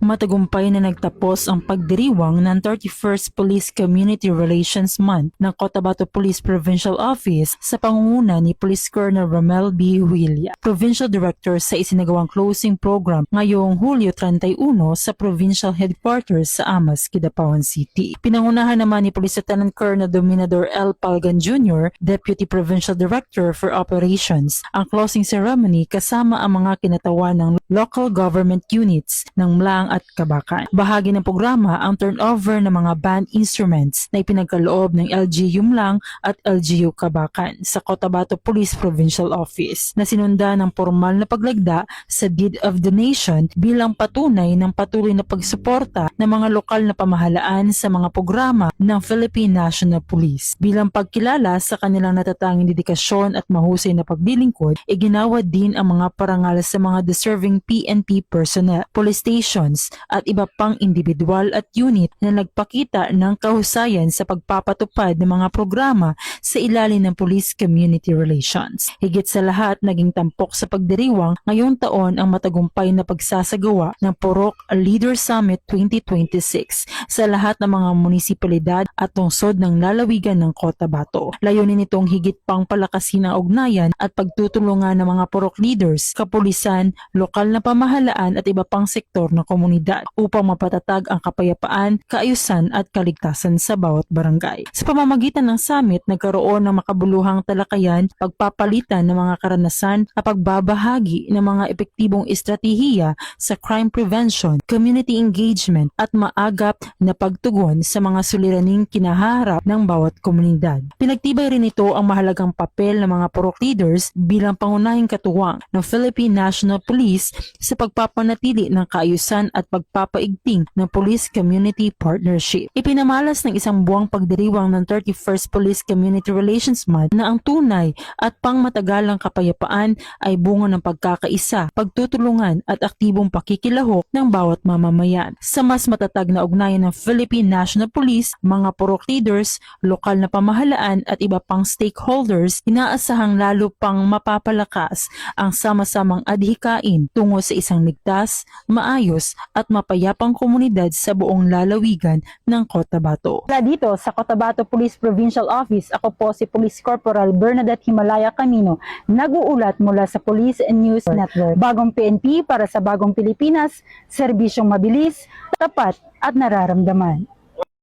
Matagumpay na nagtapos ang pagdiriwang ng 31st Police Community Relations Month ng Cotabato Police Provincial Office sa pangunguna ni Police Colonel Romel B. Huilla, Provincial Director sa isinagawang closing program ngayong Hulyo 31 sa Provincial Headquarters sa Amas, Kidapawan City. Pinangunahan naman ni Police Lieutenant Colonel Dominador L. Palgan Jr., Deputy Provincial Director for Operations, ang closing ceremony kasama ang mga kinatawan ng local government units ng Mlang at Kabakan. Bahagi ng programa ang turnover ng mga band instruments na ipinagkaloob ng LGU Mlang at LGU Kabakan sa Cotabato Police Provincial Office na sinunda ng formal na paglagda sa Deed of Donation bilang patunay ng patuloy na pagsuporta ng mga lokal na pamahalaan sa mga programa ng Philippine National Police. Bilang pagkilala sa kanilang natatanging dedikasyon at mahusay na paglilingkod, iginawa din ang mga parangal sa mga deserving PNP personnel, police stations at iba pang individual at unit na nagpakita ng kahusayan sa pagpapatupad ng mga programa sa ilalim ng Police Community Relations. Higit sa lahat, naging tampok sa pagdiriwang ngayong taon ang matagumpay na pagsasagawa ng Purok Leader Summit 2026 sa lahat ng mga munisipalidad at lungsod ng lalawigan ng Cotabato. Layunin nitong higit pang palakasin ang ugnayan at pagtutulungan ng mga purok leaders, kapulisan, lokal na pamahalaan at iba pang sektor ng komunidad upang mapatatag ang kapayapaan, kaayusan at kaligtasan sa bawat barangay. Sa pamamagitan ng summit, nagkaroon ng makabuluhang talakayan, pagpapalitan ng mga karanasan at pagbabahagi ng mga epektibong estratehiya sa crime prevention, community engagement at maagap na pagtugon sa mga suliraning kinaharap ng bawat komunidad. Pinagtibay rin ito ang mahalagang papel ng mga purok leaders bilang pangunahing katuwang ng Philippine National Police sa pagpapanatili ng kaayusan at pagpapaigting ng police-community partnership. Ipinamalas ng isang buwang pagdiriwang ng 31st Police Community Relations Month na ang tunay at pangmatagalang kapayapaan ay bunga ng pagkakaisa, pagtutulungan at aktibong pakikilahok ng bawat mamamayan. Sa mas matatag na ugnayan ng Philippine National Police, mga purok leaders, lokal na pamahalaan at iba pang stakeholders, inaasahang lalo pang mapapalakas ang sama-samang adhikain tungo sa isang ligtas, maayos at mapayapang komunidad sa buong lalawigan ng Cotabato. Mula dito sa Cotabato Police Provincial Office, ako po si Police Corporal Bernadette Himalaya Camino, nag-uulat mula sa Police News Network. Bagong PNP para sa bagong Pilipinas, serbisyong mabilis, tapat at nararamdaman.